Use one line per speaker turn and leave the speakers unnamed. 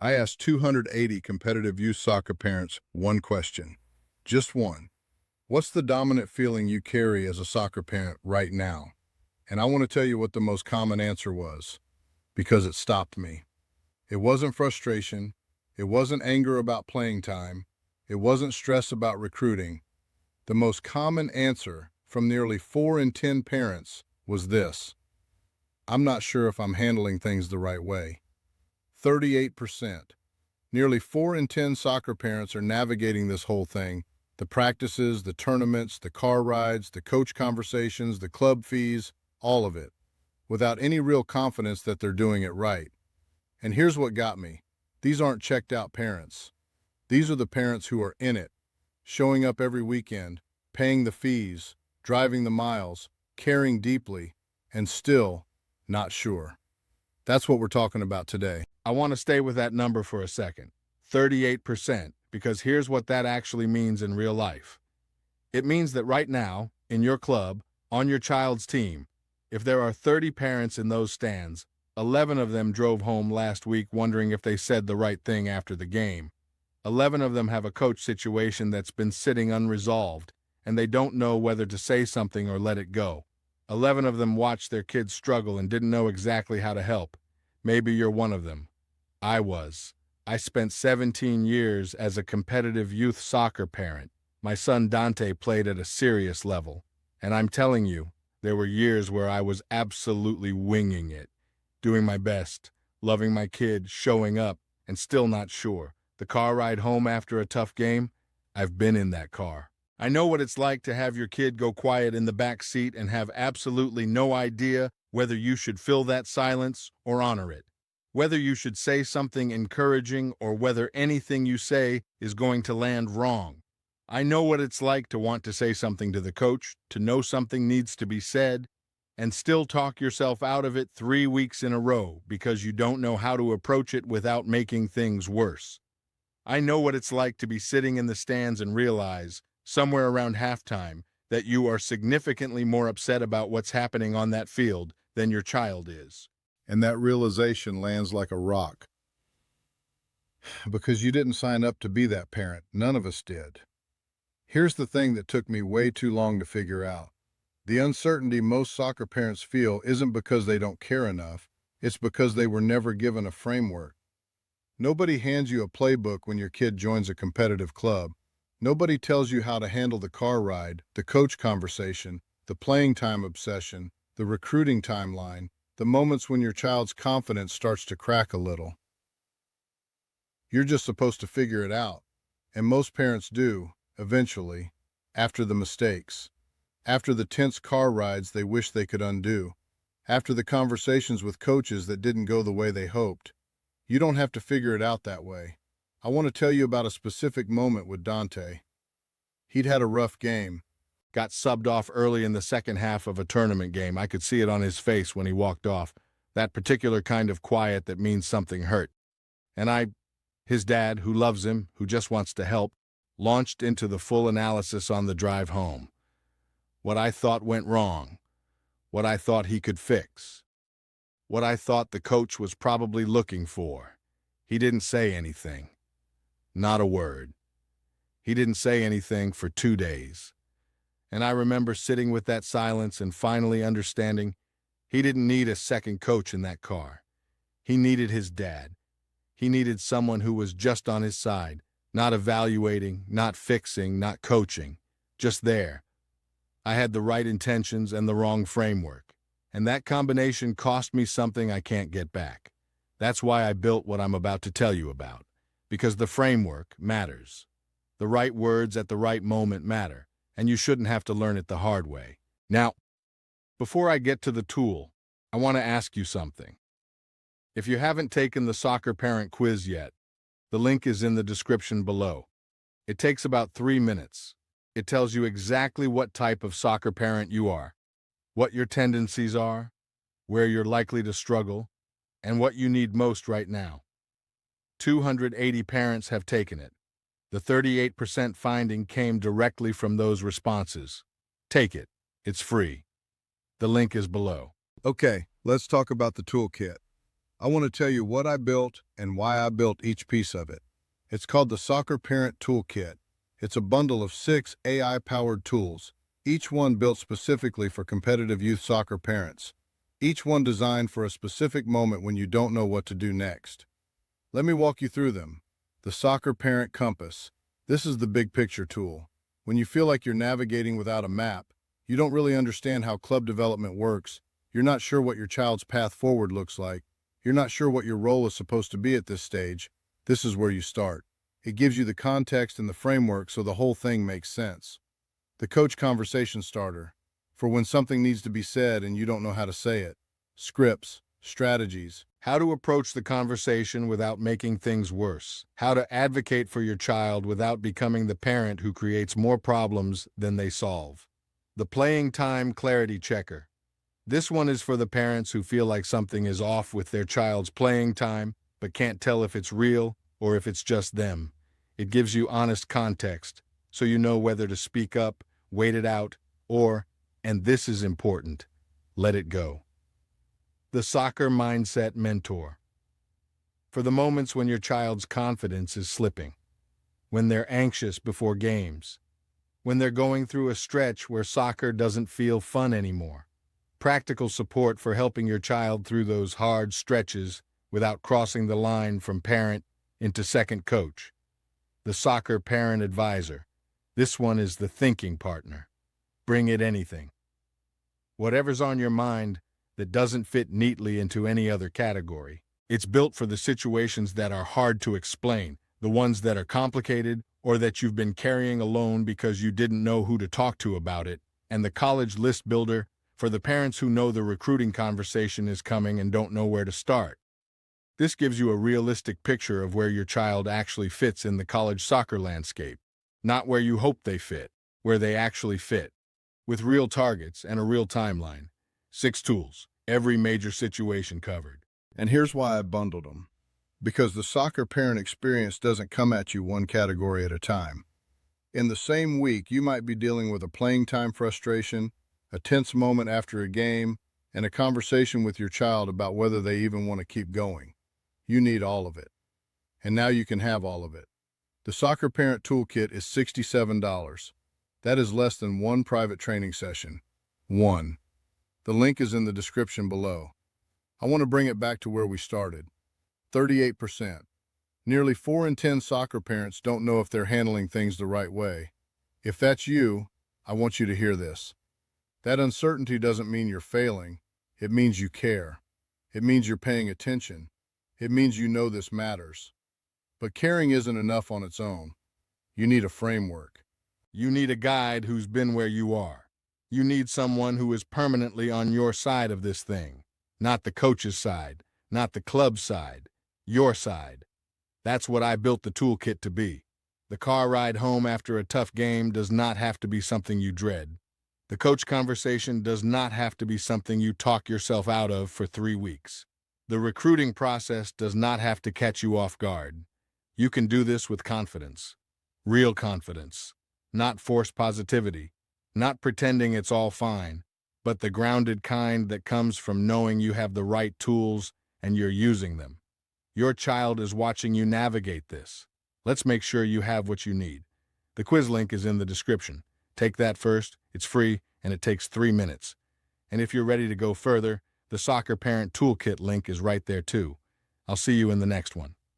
I asked 280 competitive youth soccer parents one question. Just one. What's the dominant feeling you carry as a soccer parent right now? And I want to tell you what the most common answer was, because it stopped me. It wasn't frustration. It wasn't anger about playing time. It wasn't stress about recruiting. The most common answer from nearly 4 in 10 parents was this: I'm not sure if I'm handling things the right way. 38%. Nearly 4 in 10 soccer parents are navigating this whole thing: the practices, the tournaments, the car rides, the coach conversations, the club fees, all of it, without any real confidence that they're doing it right. And here's what got me. These aren't checked out parents. These are the parents who are in it, showing up every weekend, paying the fees, driving the miles, caring deeply, and still not sure. That's what we're talking about today.
I want to stay with that number for a second, 38%, because here's what that actually means in real life. It means that right now, in your club, on your child's team, if there are 30 parents in those stands, 11 of them drove home last week wondering if they said the right thing after the game. 11 of them have a coach situation that's been sitting unresolved, and they don't know whether to say something or let it go. 11 of them watched their kids struggle and didn't know exactly how to help. Maybe you're one of them. I was. I spent 17 years as a competitive youth soccer parent. My son Dante played at a serious level. And I'm telling you, there were years where I was absolutely winging it, doing my best, loving my kid, showing up, and still not sure. The car ride home after a tough game, I've been in that car. I know what it's like to have your kid go quiet in the back seat and have absolutely no idea whether you should fill that silence or honor it, whether you should say something encouraging or whether anything you say is going to land wrong. I know what it's like to want to say something to the coach, to know something needs to be said, and still talk yourself out of it 3 weeks in a row because you don't know how to approach it without making things worse. I know what it's like to be sitting in the stands and realize, somewhere around halftime, that you are significantly more upset about what's happening on that field than your child is.
And that realization lands like a rock. Because you didn't sign up to be that parent. None of us did. Here's the thing that took me way too long to figure out. The uncertainty most soccer parents feel isn't because they don't care enough. It's because they were never given a framework. Nobody hands you a playbook when your kid joins a competitive club. Nobody tells you how to handle the car ride, the coach conversation, the playing time obsession, the recruiting timeline, the moments when your child's confidence starts to crack a little. You're just supposed to figure it out. And most parents do, eventually, after the mistakes, after the tense car rides they wish they could undo, after the conversations with coaches that didn't go the way they hoped. You don't have to figure it out that way. I want to tell you about a specific moment with Dante. He'd had a rough game.
Got subbed off early in the second half of a tournament game. I could see it on his face when he walked off. That particular kind of quiet that means something hurt. And his dad, who loves him, who just wants to help, launched into the full analysis on the drive home. What I thought went wrong. What I thought he could fix. What I thought the coach was probably looking for. He didn't say anything. Not a word. He didn't say anything for 2 days. And I remember sitting with that silence and finally understanding he didn't need a second coach in that car. He needed his dad. He needed someone who was just on his side, not evaluating, not fixing, not coaching, just there. I had the right intentions and the wrong framework, and that combination cost me something I can't get back. That's why I built what I'm about to tell you about, because the framework matters. The right words at the right moment matter, and you shouldn't have to learn it the hard way. Now, before I get to the tool, I want to ask you something. If you haven't taken the Soccer Parent Quiz yet, the link is in the description below. It takes about 3 minutes. It tells you exactly what type of soccer parent you are, what your tendencies are, where you're likely to struggle, and what you need most right now. 280 parents have taken it. The 38% finding came directly from those responses. Take it. It's free. The link is below.
Okay, let's talk about the toolkit. I want to tell you what I built and why I built each piece of it. It's called the Soccer Parent Toolkit. It's a bundle of 6 AI-powered tools, each one built specifically for competitive youth soccer parents, each one designed for a specific moment when you don't know what to do next. Let me walk you through them. The Soccer Parent Compass. This is the big picture tool. When you feel like you're navigating without a map, you don't really understand how club development works, you're not sure what your child's path forward looks like, you're not sure what your role is supposed to be at this stage, this is where you start. It gives you the context and the framework so the whole thing makes sense. The Coach Conversation Starter. For when something needs to be said and you don't know how to say it. Scripts, strategies.
How to approach the conversation without making things worse. How to advocate for your child without becoming the parent who creates more problems than they solve. The Playing Time Clarity Checker. This one is for the parents who feel like something is off with their child's playing time, but can't tell if it's real or if it's just them. It gives you honest context, so you know whether to speak up, wait it out, or, and this is important, let it go. The Soccer Mindset Mentor. For the moments when your child's confidence is slipping, when they're anxious before games, when they're going through a stretch where soccer doesn't feel fun anymore. Practical support for helping your child through those hard stretches without crossing the line from parent into second coach. The Soccer Parent Advisor. This one is the thinking partner. Bring it anything. Whatever's on your mind that doesn't fit neatly into any other category. It's built for the situations that are hard to explain, the ones that are complicated or that you've been carrying alone because you didn't know who to talk to about it, and the College List Builder for the parents who know the recruiting conversation is coming and don't know where to start. This gives you a realistic picture of where your child actually fits in the college soccer landscape, not where you hope they fit, where they actually fit, with real targets and a real timeline. 6 tools, every major situation covered.
And here's why I bundled them. Because the soccer parent experience doesn't come at you one category at a time. In the same week, you might be dealing with a playing time frustration, a tense moment after a game, and a conversation with your child about whether they even want to keep going. You need all of it. And now you can have all of it. The Soccer Parent Toolkit is $67. That is less than one private training session. One. The link is in the description below. I want to bring it back to where we started. 38%. Nearly 4 in 10 soccer parents don't know if they're handling things the right way. If that's you, I want you to hear this. That uncertainty doesn't mean you're failing. It means you care. It means you're paying attention. It means you know this matters. But caring isn't enough on its own. You need a framework.
You need a guide who's been where you are. You need someone who is permanently on your side of this thing. Not the coach's side, not the club's side, your side. That's what I built the toolkit to be. The car ride home after a tough game does not have to be something you dread. The coach conversation does not have to be something you talk yourself out of for 3 weeks. The recruiting process does not have to catch you off guard. You can do this with confidence. Real confidence. Not forced positivity. Not pretending it's all fine, but the grounded kind that comes from knowing you have the right tools and you're using them. Your child is watching you navigate this. Let's make sure you have what you need. The quiz link is in the description. Take that first, it's free, and it takes 3 minutes. And if you're ready to go further, the Soccer Parent Toolkit link is right there too. I'll see you in the next one.